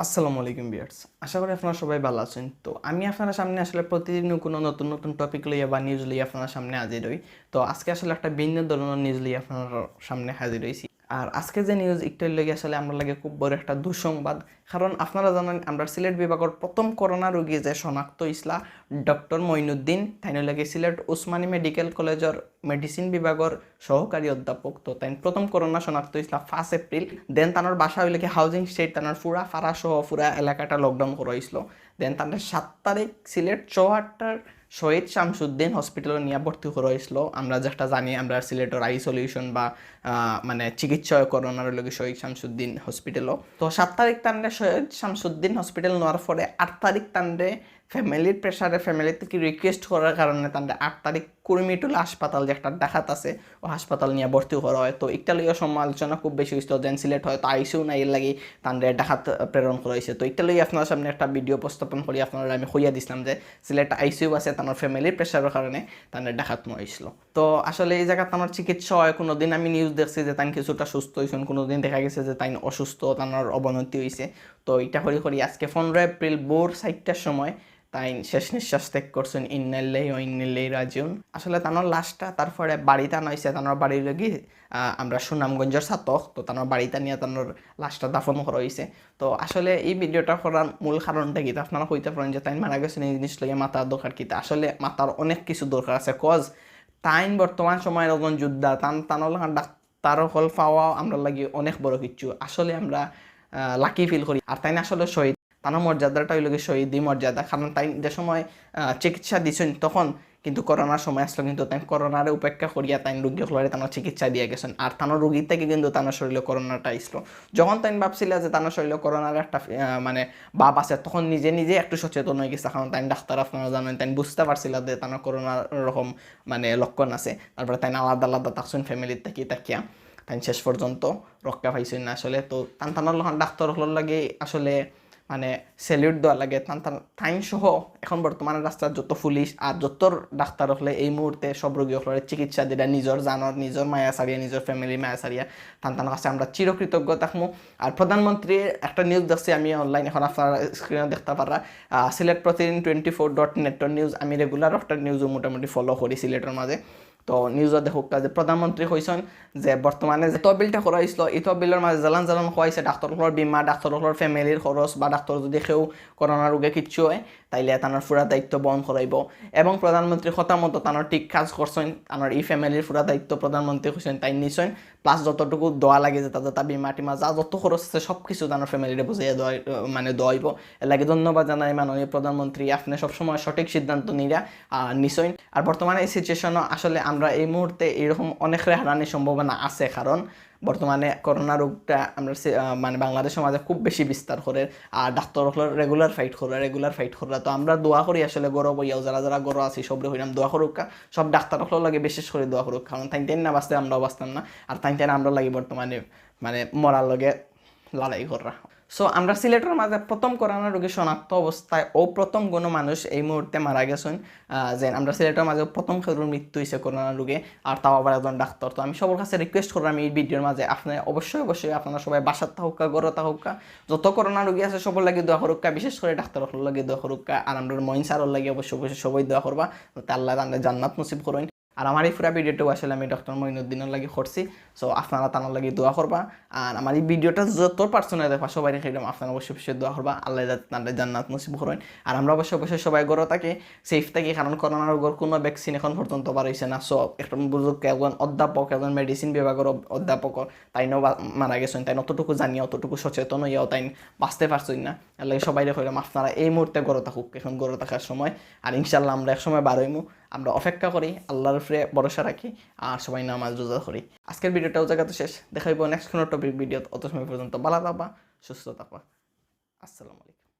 আসসালামু আলাইকুম ভিউয়ার্স, আশা করি আপনারা সবাই ভালো আছেন। তো আমি আপনার সামনে আসলে প্রতিদিন কোনো নতুন নতুন টপিক লইয়া বা নিউজ লইয়া আপনার সামনে হাজির হই। তো আজকে আসলে একটা ভিন্ন ধরনের নিউজ লইয়া আপনার সামনে হাজির হইছি। আর আজকে যে নিউজ একটার লইয়া আসলে আমরা লাগে খুব বড় একটা দুঃসংবাদ। কারণ আপনারা জানেন আমরা সিলেট বিভাগের প্রথম করোনা রোগী যে শনাক্ত হইছিলা ডক্টর মঈনুদ্দিন, তাই লাগে সিলেট ওসমানী মেডিকেল কলেজের মেডিসিন বিভাগের সহকারী অধ্যাপক। তো তাই প্রথম করোনা শনাক্ত হয়েছিল 1 এপ্রিল। দেন তানোর বাসা হইলে কি হাউজিং স্টেট, তানোর পুরা ফারা সহ পুরা এলাকাটা লকডাউন করা হয়েছিল। দেন তাদের 7 তারিখ সিলেট চৌহাট্টার শহীদ শামসুদ্দিন হসপিটালে নিয়ে ভর্তি করা হয়েছিল। আমরা যেটা জানি আমরা সিলেটের আই সলিউশন বা মানে চিকিৎসা করোনার লগে শহীদ শামসুদ্দিন হসপিটালও। তো 7 তারিখ তান্ডে শহীদ শামসুদ্দিন হসপিটাল নেওয়ার পরে 8 তারিখ তান্ডে ফ্যামিলির প্রেশারে ফ্যামিলি থেকে রিকোয়েস্ট করার কারণে তাদের 8 তারিখ কুড়িমিটুলা হাসপাতাল যে একটা ডাকাত আছে ও হাসপাতাল নিয়ে ভর্তি করা হয়। তো একটা লইয়া সমালোচনা খুব বেশি হয়েছিল, দেন সিলেট হয়তো আইসিউ না এর লাগি তাদের ডাকাত প্রেরণ করা হয়েছে। তো একটা লইয়া আপনার সামনে একটা ভিডিও উপস্থাপন করি আপনারা আমি হইয়া দিছিলাম যে সিলেট আইসিউ আছে তার ফ্যামিলির প্রেশারের কারণে তাদের ডাকাত হয়েছিল। তো আসলে এই জায়গাতে আমার চিকিৎসা হয়, কোনোদিন আমি নিউজ দেখছি যে তাই কিছুটা সুস্থ হয়েছেন, কোনোদিন দেখা গেছে যে তাই অসুস্থ, তার অবনতি হয়েছে। তো এটা করি আজকে 15 এপ্রিল ভোর 4টার সময় তাই শেষ নিঃশ্বাস ত্যাগ করছেন। ইন্নাল্লাহি ওয়া ইন্না ইলাইহি রাজিউন। আসলে তানোর লাশটা তারপরে বাড়িতে আনা হয়েছে, তানোর বাড়ির লাগি আমরা সুনামগঞ্জের ছাতক, তো তানোর বাড়িতে নিয়ে তানোর লাশটা দাফন করা হয়েছে। তো আসলে এই ভিডিওটা করার মূল কারণটা কি আপনারা হইতে পারেন যে তাই মারা গেছেন এই জিনিস লইয়া মাথার দরকার কি? আসলে মাথার অনেক কিছু দরকার আছে, কজ তাইন বর্তমান সময়ের একজন যোদ্ধা, তানোর ডাক্তার হল পাওয়া আমরা লাগি অনেক বড় কিছু। আসলে আমরা লাকি ফিল করি। আর তাই না আসলে শহীদ তানোর মর্যাদাটা হইল শহীদি মর্যাদা। কারণ তাই যে সময় চিকিৎসা দিছেন তখন কিন্তু করোনার সময় আসলো, কিন্তু তাই করোনার উপেক্ষা করিয়া তাই রোগী হলে তানোর চিকিৎসা দিয়ে গেছেন। আর তানোর রোগীর থেকে কিন্তু তানোর শরীরে করোনাটা আসলো। যখন তাই ভাবছিল যে তানোর শরীরে করোনার একটা মানে ভাব আছে, তখন নিজে নিজে একটু সচেতন হয়ে গেছে। কারণ তাই ডাক্তার আপনারা জানেন তাই বুঝতে পারছিল যে তানোর করোনার রকম মানে লক্ষণ আছে। তারপরে তাই আলাদা আলাদা থাকছেন ফ্যামিলির তাকিয়া তাই শেষ পর্যন্ত রক্ষা পাইছেন না আসলে। তো তানোর ডাক্তার হলোর লাগে আসলে মানে স্যালিউট দেওয়া লাগে। তাইন সহ এখন বর্তমানে রাস্তার যত পুলিশ আর যত ডাক্তার হলে এই মুহূর্তে সব রোগী হলে চিকিৎসা দিলে নিজের জানর নিজের মায়া সারিয়া নিজের ফ্যামিলি মায়া সারিয়া তার কাছে আমরা চিরকৃতজ্ঞ থাকবো। আর প্রধানমন্ত্রীর একটা নিউজ দেখছি আমি অনলাইন, এখন আপনারা স্ক্রিনে দেখতে পারা সিলেট প্রতিদিন 24.net নিউজ। আমি রেগুলার একটা নিউজও মোটামুটি ফলো করি সিলেটের মাঝে। তো নিউজও দেখুক যে প্রধানমন্ত্রী কইছেন যে বর্তমানে যে তহবিলটা করা হয়েছিল এই তহবিলের মাঝে জ্বালান খোয়াইছে ডাক্তারগুলোর বিমা, ডাক্তারগুলোর ফ্যামিলির খরচ বা ডাক্তার যদি কেউ করোনা রোগে কিচ্ছু হয় তাইলে তানোর পুরা দায়িত্ব বহন করাইব। এবং প্রধানমন্ত্রী কথা মতো তানোর ঠিক কাজ করছেন, তানোর এই ফ্যামিলির পুরা দায়িত্ব প্রধানমন্ত্রী কইছেন তাই নিছেন। প্লাস যতটুকু দোয়া লাগে যে তাদের তা বিমা টিমা যা যত খরচ আছে সব কিছু তানোর ফ্যামিলিরে বুঝাইয়া দেওয়া মানে দোয়াইব। এর লাগে ধন্যবাদ জানাই মাননীয় প্রধানমন্ত্রী, আপনি সবসময় সঠিক সিদ্ধান্ত নিরা নিছেন। আর বর্তমানে এই সিচুয়েশনও আসলে আমরা এই মুহূর্তে এরকম অনেক হারানির সম্ভাবনা আছে, কারণ বর্তমানে করোনা রোগটা আমরা মানে বাংলাদেশ সমাজে খুব বেশি বিস্তার করে। আর ডাক্তার রেগুলার ফাইট করে। তো আমরা দোয়া করি আসলে গরব হইয়াও যারা যারা গরব আছি সবরে হইলাম দোয়া করুক, সব ডাক্তার লাগে বিশেষ করে দোয়া করুক। কারণ তাই না বাঁচতে আমরাও বাঁচতাম না, আর তাই আমরা লাগি বর্তমানে মানে মরার লগে লড়াই করা। সো আমরা সিলেটের মাঝে প্রথম করোনা রোগী শনাক্ত অবস্থায় ও প্রথম কোনো মানুষ এই মুহূর্তে মারা গেছেন। যে আমরা সিলেটের মাঝে প্রথম ক্ষেত্রে মৃত্যু হয়েছে করোনা রোগে, আর তাও আবার একজন ডাক্তার। তো আমি সবার কাছে রিকোয়েস্ট করলাম এই ভিডিওর মাঝে আপনি অবশ্যই আপনারা সবাই বাসার থাকুকা গড়ে থাকুকা, যত করোনা রোগী আছে সবার লাগে দোয়া করুকা, বিশেষ করে ডাক্তার লাগে দোয়া করুকা। আর আমরা মইন সারর লাগে অবশ্যই সবাই দোয়া করবা যাতে আল্লাহ জান্নাত নসিব করেন। আর আমার এই পুরা ভিডিওটাও আসলে আমি ডক্টর মঈনুদ্দিনের লাগে করছি। সো আপনারা তার লাগে দোয়া করবা। আর আমার এই ভিডিওটা যত পার্সোনাল দেখবা সবাই রেখে দিলাম, আপনারা অবশ্যই দোয়া করবা আল্লাহ যাতে জান্নাত নসিব করেন। আর আমরা অবশ্যই সবাই ঘরে থাকি, সেফ থাকি, কারণ করোনা রোগের কোনো ভ্যাকসিন এখন পর্যন্ত বার হয়েছে না। সো একটা বুঝুক একজন অধ্যাপক, একজন মেডিসিন বিভাগের অধ্যাপক তাইনও মারা গেছেন, তাই অতটুকু জানিয়ে অতটুকু সচেতন হইয়াও তাই বাঁচতে পারছেন না। এর লাগে সবাই রেখে দিলাম আপনারা এই মুহূর্তে ঘরে থাকুক, এখন ঘরে থাকার সময়। আর ইনশাল্লাহ আমরা এক সময় বার হইমু, আমরা অপেক্ষা করি, আল্লাহর উপরে ভরসা রাখি, আর সবাই নামাজ রোজা করি। আজকের ভিডিওটাও জায়গাতে শেষ, দেখাইব নেক্সট কোনো টপিক ভিডিও। অত সময় পর্যন্ত ভালো থাকবা, সুস্থ থাকবা। আসসালামু আলাইকুম।